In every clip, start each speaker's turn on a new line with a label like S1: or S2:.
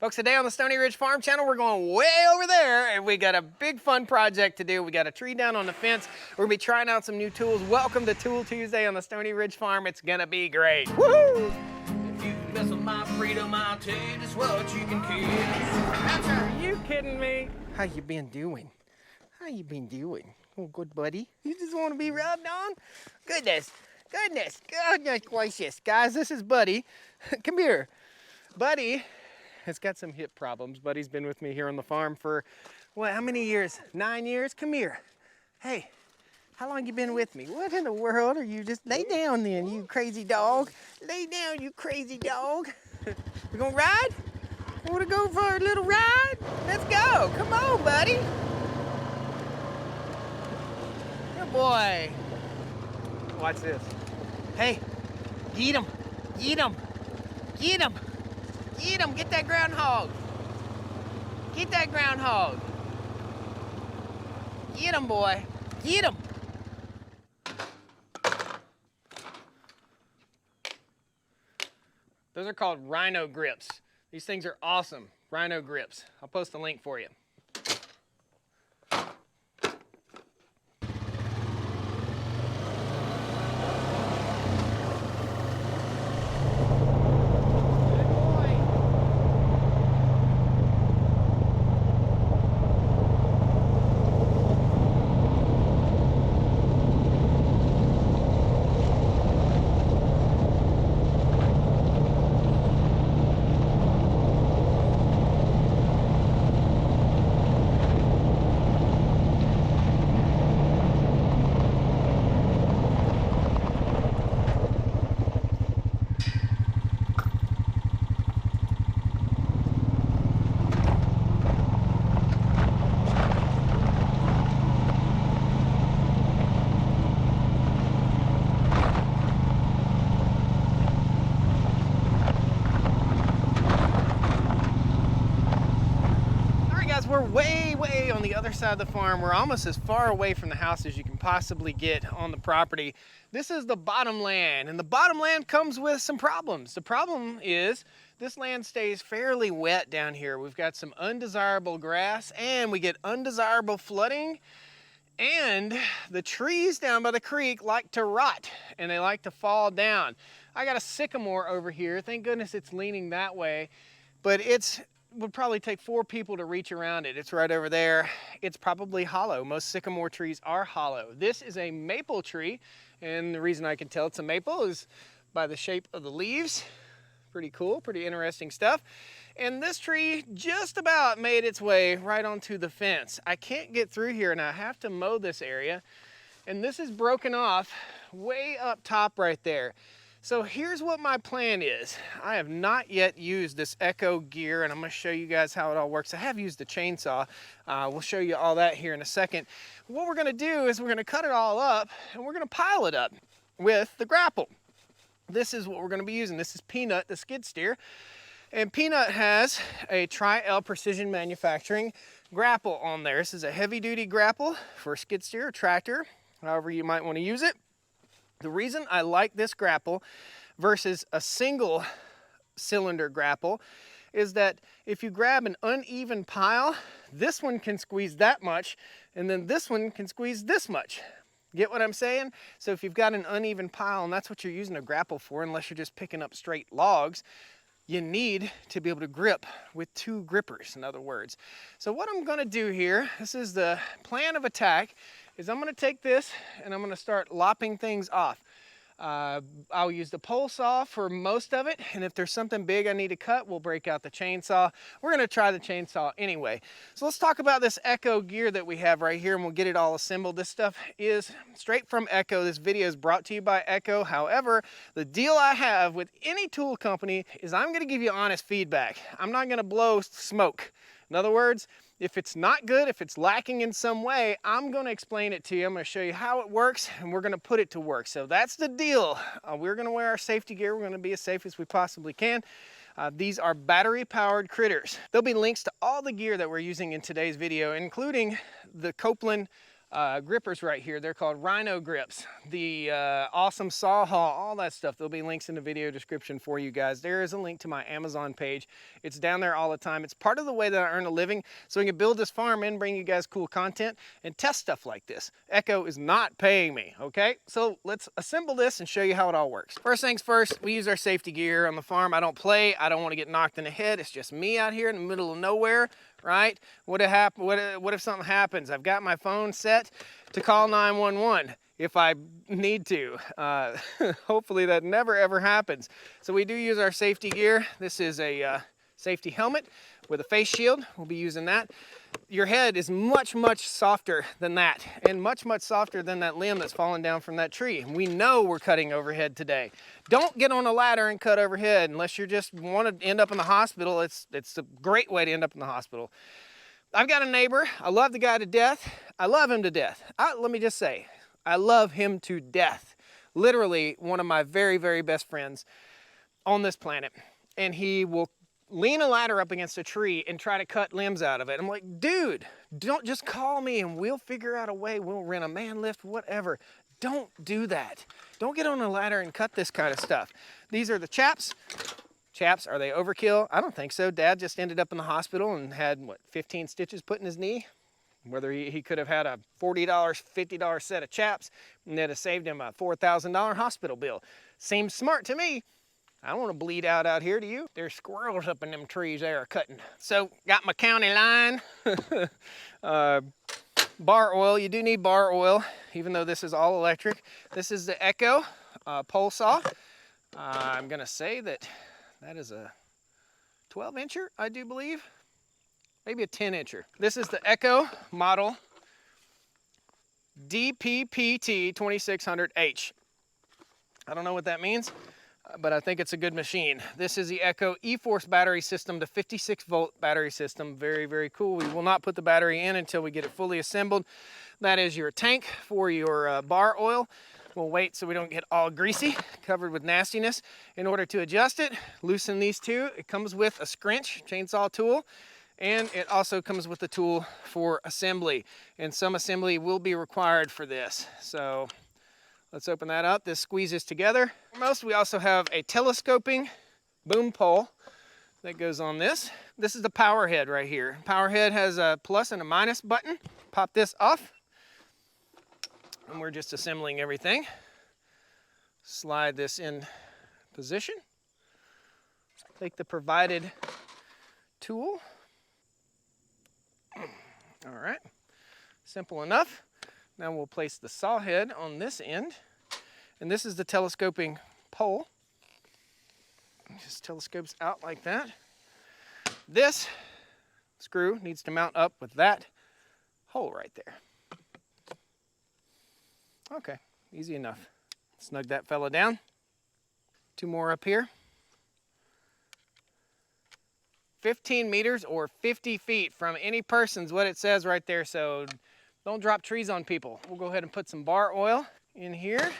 S1: Folks, today on the Stoney Ridge Farm Channel, we're going way over there and we got a big fun project to do. We got a tree down on the fence. We're gonna be trying out some new tools. Welcome to Tool Tuesday on the Stoney Ridge Farm. It's gonna be great. Woohoo!
S2: If you mess with my freedom, I'll tell you just what you can kiss.
S1: Are you kidding me? How you been doing? How you been doing? Oh, good buddy. You just want to be rubbed on? Goodness gracious. Guys, this is Buddy. Come here. Buddy has got some hip problems. Buddy's been with me here on the farm for, what, how many years? 9 years? Come here. Hey, how long you been with me? What in the world are you? Just lay down then, you crazy dog. Lay down, you crazy dog. We gonna ride? Want to go for a little ride? Let's go. Come on, buddy. Good boy. Watch this. Hey, get him. Get him. Get him. Get him. Get that groundhog. Get that groundhog. Get him, boy. Get him. Those are called rhino grips. These things are awesome. Rhino grips. I'll post a link for you. We're way on the other side of the farm. We're almost as far away from the house as you can possibly get on the property. This is the bottom land, and the bottom land comes with some problems. The problem is this land stays fairly wet down here. We've got some undesirable grass, and we get undesirable flooding, and the trees down by the creek like to rot, and they like to fall down. I got a sycamore over here. Thank goodness it's leaning that way, but would probably take 4 people to reach around it. It's right over there. It's probably hollow. Most sycamore trees are hollow. This is a maple tree, and the reason I can tell it's a maple is by the shape of the leaves. Pretty cool, pretty interesting stuff. And this tree just about made its way right onto the fence. I can't get through here, and I have to mow this area, and this is broken off way up top right there. So here's what my plan is. I have not yet used this Echo gear, and I'm gonna show you guys how it all works. I have used the chainsaw. We'll show you all that here in a second. What we're gonna do is we're gonna cut it all up, and we're gonna pile it up with the grapple. This is what we're gonna be using. This is Peanut, the skid steer. And Peanut has a Tri-L Precision Manufacturing grapple on there. This is a heavy-duty grapple for a skid steer or tractor, however you might wanna use it. The reason I like this grapple versus a single cylinder grapple is that if you grab an uneven pile, this one can squeeze that much, and then this one can squeeze this much. Get what I'm saying? So if you've got an uneven pile, and that's what you're using a grapple for, unless you're just picking up straight logs, you need to be able to grip with 2 grippers, in other words. So what I'm gonna do here, this is the plan of attack, is I'm gonna take this and I'm gonna start lopping things off. I'll use the pole saw for most of it, and if there's something big I need to cut, we'll break out the chainsaw. We're gonna try the chainsaw anyway. So let's talk about this Echo gear that we have right here, and we'll get it all assembled. This stuff is straight from Echo. This video is brought to you by Echo. However, the deal I have with any tool company is I'm gonna give you honest feedback. I'm not gonna blow smoke. In other words, if it's not good, if it's lacking in some way, I'm gonna explain it to you. I'm gonna show you how it works, and we're gonna put it to work. So that's the deal. We're gonna wear our safety gear. We're gonna be as safe as we possibly can. These are battery-powered critters. There'll be links to all the gear that we're using in today's video, including the Copeland grippers right here. They're called Rhino grips. The awesome saw haul, all that stuff. There'll be links in the video description for you guys. There is a link to my Amazon page. It's down there all the time. It's part of the way that I earn a living, so we can build this farm and bring you guys cool content and test stuff like this. Echo is not paying me, okay? So let's assemble this and show you how it all works. First things first, we use our safety gear on the farm. I don't play. I don't want to get knocked in the head. It's just me out here in the middle of nowhere, right? What if something happens? I've got my phone set to call 911 if I need to. Hopefully that never ever happens. So we do use our safety gear. This is a safety helmet with a face shield. We'll be using that. Your head is much, much softer than that, and much, much softer than that limb that's fallen down from that tree. We know we're cutting overhead today. Don't get on a ladder and cut overhead unless you just want to end up in the hospital. It's a great way to end up in the hospital. I've got a neighbor. I love the guy to death. I love him to death. Let me just say, I love him to death. Literally one of my very, very best friends on this planet. And he will lean a ladder up against a tree and try to cut limbs out of it. I'm like, dude, don't just call me and we'll figure out a way. We'll rent a man lift, whatever. Don't do that. Don't get on a ladder and cut this kind of stuff. These are the chaps. Chaps, are they overkill? I don't think so. Dad just ended up in the hospital and had, what, 15 stitches put in his knee? Whether he could have had a $40, $50 set of chaps, and that'd have saved him a $4,000 hospital bill. Seems smart to me. I don't want to bleed out here, do you? There's squirrels up in them trees there cutting. So, got my county line. Bar oil, you do need bar oil, even though this is all electric. This is the Echo pole saw. I'm gonna say that is a 12-incher, I do believe. Maybe a 10-incher. This is the Echo model DPPT 2600H. I don't know what that means, but I think it's a good machine. This is the Echo E-Force battery system, the 56-volt battery system. Very, very cool. We will not put the battery in until we get it fully assembled. That is your tank for your bar oil. We'll wait so we don't get all greasy, covered with nastiness. In order to adjust it, loosen these two. It comes with a scrunch chainsaw tool, and it also comes with a tool for assembly. And some assembly will be required for this. So let's open that up. This squeezes together. Most, we also have a telescoping boom pole that goes on this. This is the power head right here. Power head has a plus and a minus button. Pop this off. And we're just assembling everything. Slide this in position. Take the provided tool. All right, simple enough. Now we'll place the saw head on this end. And this is the telescoping pole. It just telescopes out like that. This screw needs to mount up with that hole right there. Okay, easy enough. Snug that fella down. Two more up here. 15 meters or 50 feet from any person's what it says right there, so don't drop trees on people. We'll go ahead and put some bar oil in here.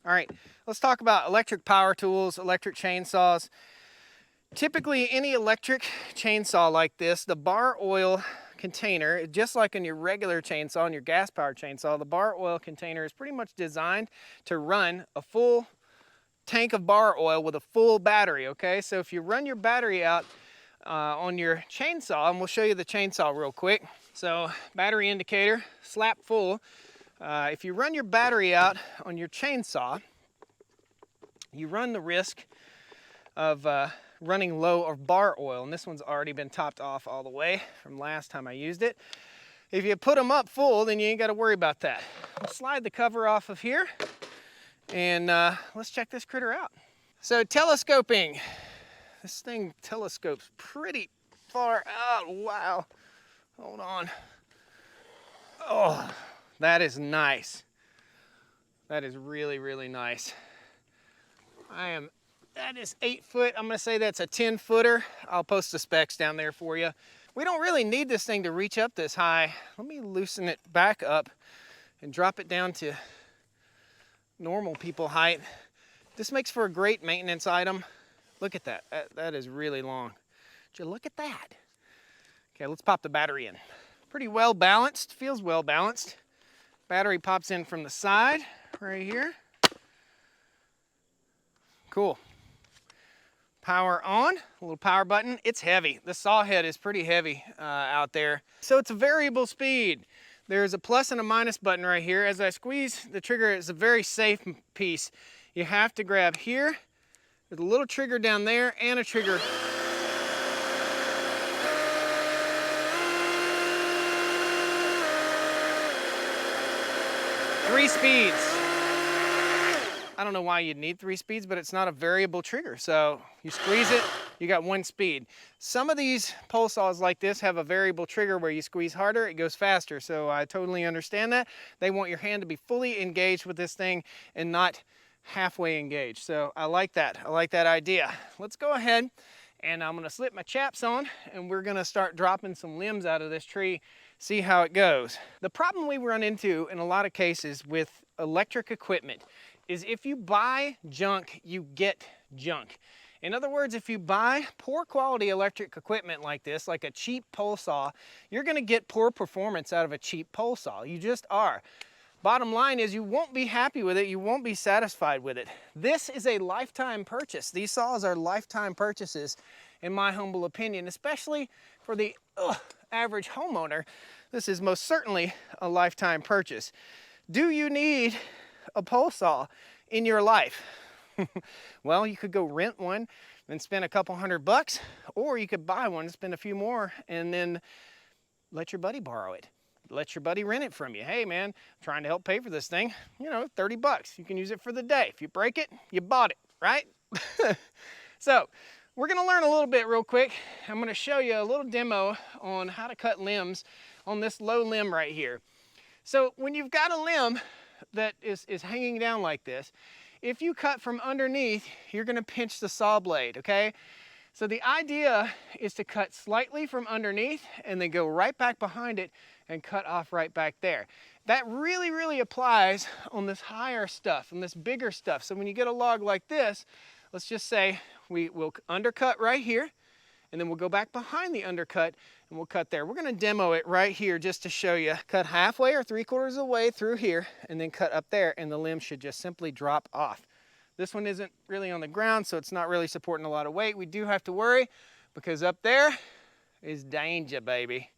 S1: All right, let's talk about electric power tools, electric chainsaws. Typically, any electric chainsaw like this, the bar oil container, just like in your regular chainsaw and your gas-powered chainsaw, the bar oil container is pretty much designed to run a full tank of bar oil with a full battery, okay? So if you run your battery out on your chainsaw, and we'll show you the chainsaw real quick. So battery indicator, slap full. If you run your battery out on your chainsaw, you run the risk of running low of bar oil, and this one's already been topped off all the way from last time I used it. If you put them up full, then you ain't got to worry about that. We'll slide the cover off of here, and let's check this critter out. So telescoping, this thing telescopes pretty far out. Wow, hold on. Oh, that is nice. That is really, really nice. That is 8 foot. I'm gonna say that's a 10-footer. I'll post the specs down there for you. We don't really need this thing to reach up this high. Let me loosen it back up and drop it down to normal people height. This makes for a great maintenance item. Look at that. That is really long. Would you look at that? Okay, let's pop the battery in. Pretty well balanced, feels well balanced. Battery pops in from the side right here. Cool. Power on, a little power button. It's heavy. The saw head is pretty heavy out there. So it's a variable speed. There's a plus and a minus button right here. As I squeeze the trigger, it's a very safe piece. You have to grab here. There's a little trigger down there and a trigger. Three speeds. I don't know why you'd need 3 speeds, but it's not a variable trigger. So you squeeze it, you got 1 speed. Some of these pole saws like this have a variable trigger where you squeeze harder, it goes faster. So I totally understand that. They want your hand to be fully engaged with this thing and not halfway engaged. So I like that. I like that idea. Let's go ahead and I'm gonna slip my chaps on and we're gonna start dropping some limbs out of this tree, see how it goes. The problem we run into in a lot of cases with electric equipment is if you buy junk, you get junk. In other words, if you buy poor quality electric equipment like this, like a cheap pole saw, you're gonna get poor performance out of a cheap pole saw. You just are. Bottom line is you won't be happy with it, you won't be satisfied with it. This is a lifetime purchase. These saws are lifetime purchases, in my humble opinion, especially for the average homeowner. This is most certainly a lifetime purchase. Do you need a pole saw in your life? Well, you could go rent one and spend a couple $100, or you could buy one and spend a few more and then let your buddy borrow it. Let your buddy rent it from you. Hey man, I'm trying to help pay for this thing. You know, $30. You can use it for the day. If you break it, you bought it, right? So we're gonna learn a little bit real quick. I'm gonna show you a little demo on how to cut limbs on this low limb right here. So when you've got a limb that is hanging down like this, if you cut from underneath, you're gonna pinch the saw blade, okay? So the idea is to cut slightly from underneath and then go right back behind it and cut off right back there. That really, really applies on this higher stuff, on this bigger stuff. So when you get a log like this, let's just say we will undercut right here, and then we'll go back behind the undercut and we'll cut there. We're gonna demo it right here just to show you. Cut halfway or 3/4 of the way through here and then cut up there, and the limb should just simply drop off. This one isn't really on the ground, so it's not really supporting a lot of weight. We do have to worry because up there is danger, baby.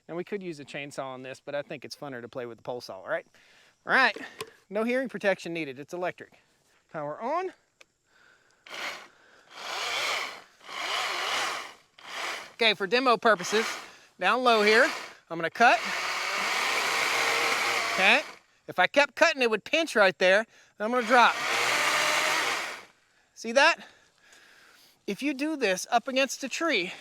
S1: And we could use a chainsaw on this, but I think it's funner to play with the pole saw, all right? All right, no hearing protection needed, it's electric. Power on. Okay, for demo purposes, down low here, I'm gonna cut. Okay, if I kept cutting, it would pinch right there, then I'm gonna drop. See that? If you do this up against a tree,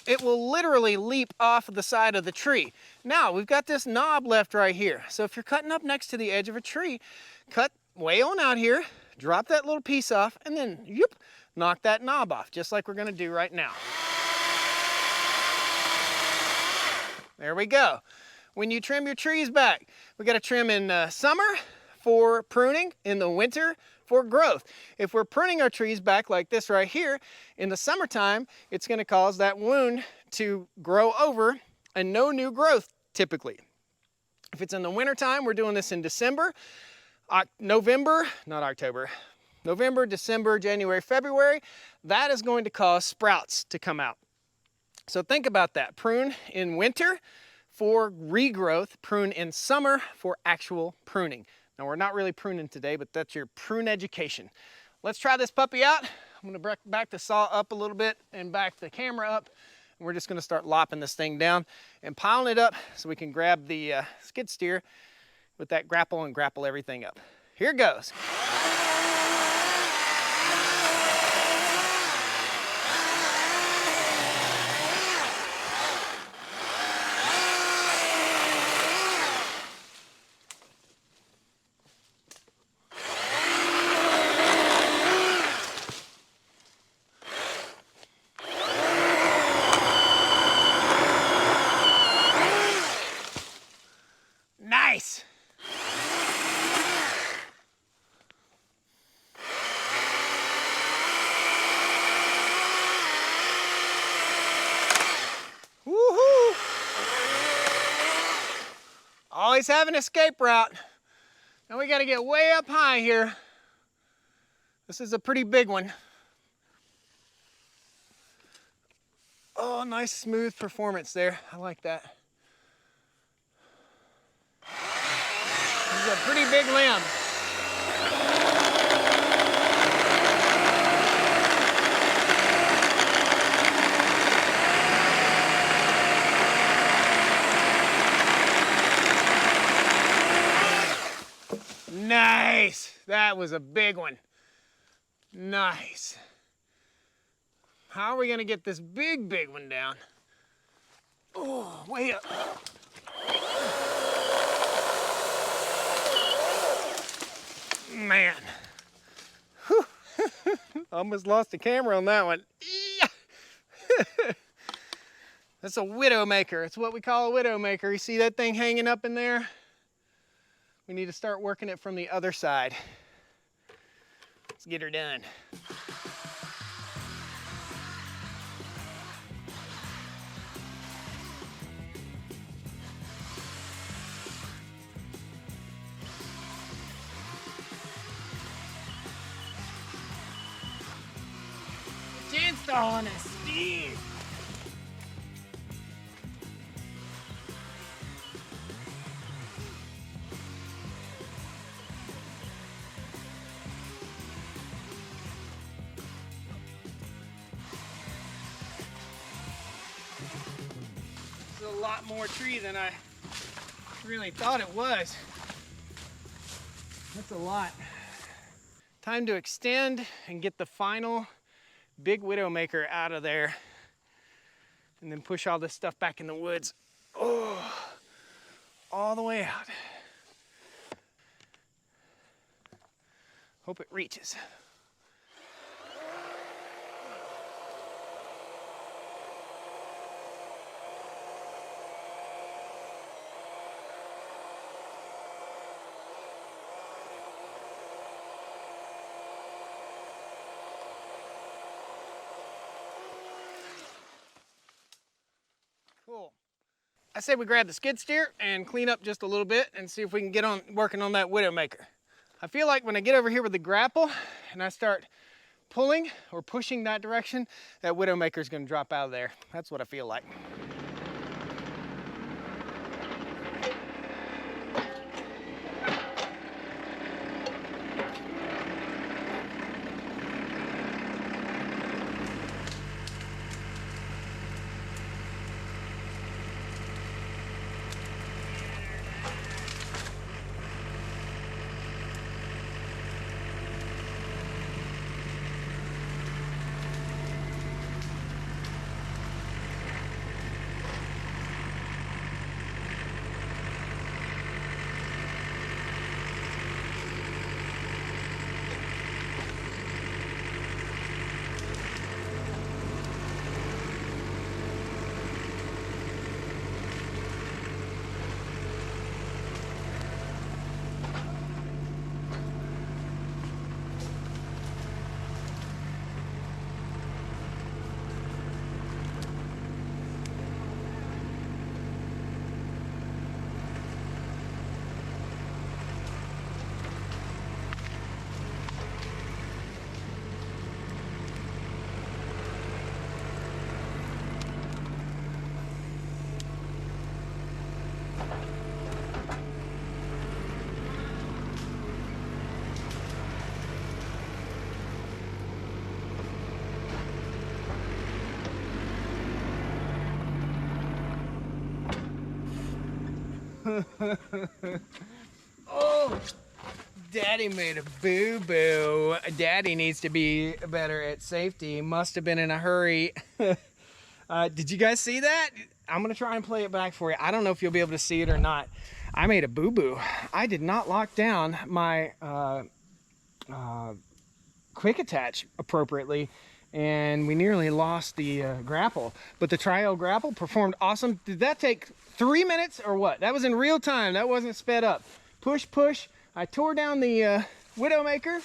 S1: it will literally leap off the side of the tree. Now, we've got this knob left right here. So if you're cutting up next to the edge of a tree, cut way on out here, drop that little piece off, and then, yoop, knock that knob off, just like we're gonna do right now. There we go. When you trim your trees back, we gotta trim in summer for pruning, in the winter for growth. If we're pruning our trees back like this right here, in the summertime, it's gonna cause that wound to grow over and no new growth typically. If it's in the wintertime, we're doing this in December, November, December, January, February, that is going to cause sprouts to come out. So think about that. Prune in winter for regrowth, prune in summer for actual pruning. Now we're not really pruning today, but that's your prune education. Let's try this puppy out. I'm gonna back the saw up a little bit and back the camera up. And we're just gonna start lopping this thing down and piling it up so we can grab the skid steer with that grapple and grapple everything up. Here goes. Nice. always have an escape route. Now we got to get way up high here. This is a pretty big one. Oh, nice smooth performance there. I like that. This is a pretty big limb. Nice. That was a big one. Nice. How are we gonna get this big one down? Oh, way up. Man. Whew. Almost lost the camera on that one. That's a widowmaker. It's what we call a widowmaker. You see that thing hanging up in there? We need to start working it from the other side. Let's get her done. Chainsaw on a steed. This is a lot more tree than I really thought it was. That's a lot. Time to extend and get the final big widowmaker out of there, and then push all this stuff back in the woods. Oh, all the way out. Hope it reaches. Cool. I say we grab the skid steer and clean up just a little bit and see if we can get on working on that widowmaker. I feel like when I get over here with the grapple and I start pulling or pushing that direction, that widowmaker is going to drop out of there. That's what I feel like. Oh, Daddy made a boo-boo. Daddy needs to be better at safety. Must have been in a hurry. Did you guys see that? I'm gonna try and play it back for you. I don't know if you'll be able to see it or not. I made a boo-boo. I did not lock down my quick attach appropriately, and we nearly lost the grapple. But the trio grapple performed awesome. Did that take 3 minutes or what? That was in real time. That wasn't sped up. Push, push. I tore down the widowmaker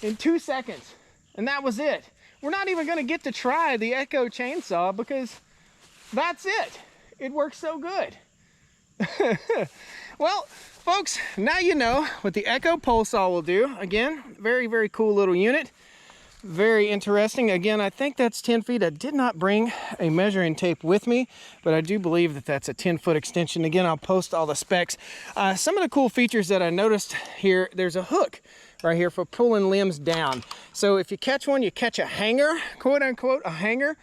S1: in 2 seconds, and that was it. We're not even gonna get to try the Echo chainsaw because that's it. It works so good. Well, folks, now you know what the Echo pole saw will do. Again, very, very cool little unit. Very interesting. Again, I think that's 10 feet. I did not bring a measuring tape with me, but I do believe that that's a 10-foot extension. Again, I'll post all the specs. Some of the cool features that I noticed here, there's a hook right here for pulling limbs down. So if you catch one, you catch a hanger, quote unquote, a hanger,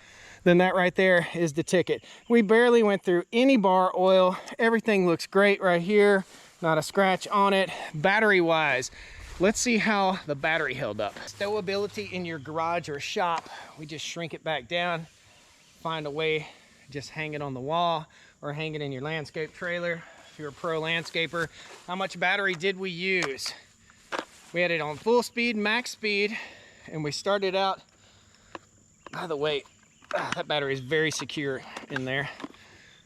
S1: then that right there is the ticket. We barely went through any bar oil. Everything looks great right here. Not a scratch on it. Battery wise, let's see how the battery held up. Stowability in your garage or shop, we just shrink it back down, find a way, just hang it on the wall or hang it in your landscape trailer if you're a pro landscaper. How much battery did we use? We had it on full speed, max speed, and we started out, by the way, that battery is very secure in there.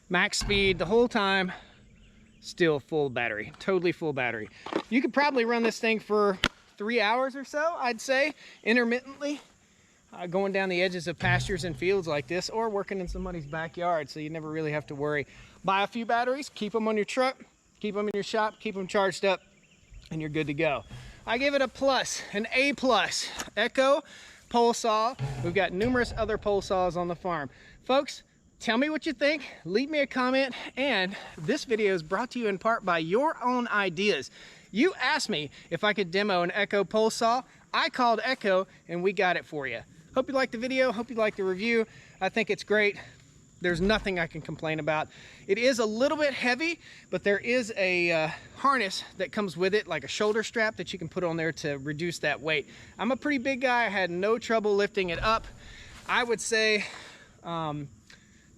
S1: Max speed the whole time, still full battery, totally full battery. You could probably run this thing for 3 hours or so, I'd say, intermittently, going down the edges of pastures and fields like this, or working in somebody's backyard, so you never really have to worry. Buy a few batteries, keep them on your truck, keep them in your shop, keep them charged up, and you're good to go. I give it a plus, an A+. Echo pole saw. We've got numerous other pole saws on the farm. Folks, tell me what you think, leave me a comment, and this video is brought to you in part by your own ideas. You asked me if I could demo an Echo pole saw. I called Echo and we got it for you. Hope you liked the video, hope you liked the review. I think it's great. There's nothing I can complain about. It is a little bit heavy, but there is a harness that comes with it, like a shoulder strap that you can put on there to reduce that weight. I'm a pretty big guy, I had no trouble lifting it up. I would say, even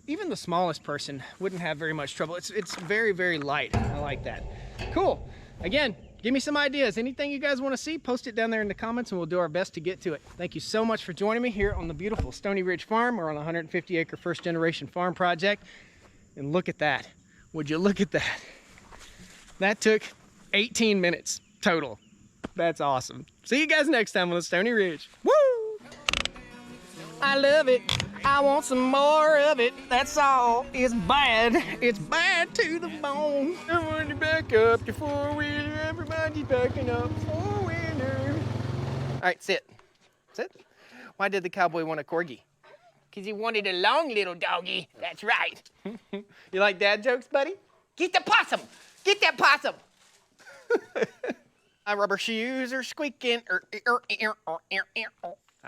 S1: the smallest person wouldn't have very much trouble. It's very, very light. I like that. Cool. Again, give me some ideas. Anything you guys want to see, post it down there in the comments and we'll do our best to get to it. Thank you so much for joining me here on the beautiful Stoney Ridge Farm. We're on a 150-acre first-generation farm project. And look at that. Would you look at that? That took 18 minutes total. That's awesome. See you guys next time on the Stoney Ridge. Woo! I love it. I want some more of it. That's all. It's bad. It's bad to the bone. I want to back up to four-wheeler. Everybody's backing up four-wheeler. All right, sit. Sit. Why did the cowboy want a corgi? Because he wanted a long little doggy. That's right. You like dad jokes, buddy? Get the possum. Get that possum. My rubber shoes are squeaking. I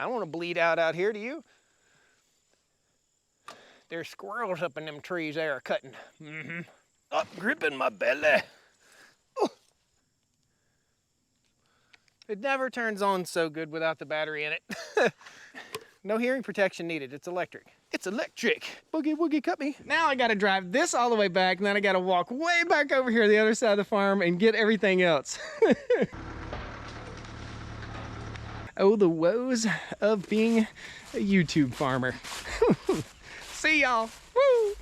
S1: don't want to bleed out here, do you? There's squirrels up in them trees they are cutting. Up gripping my belly. Oh. It never turns on so good without the battery in it. No hearing protection needed, it's electric. It's electric. Boogie woogie cut me. Now I gotta drive this all the way back, and then I gotta walk way back over here to the other side of the farm and get everything else. Oh, the woes of being a YouTube farmer. See y'all. Woo!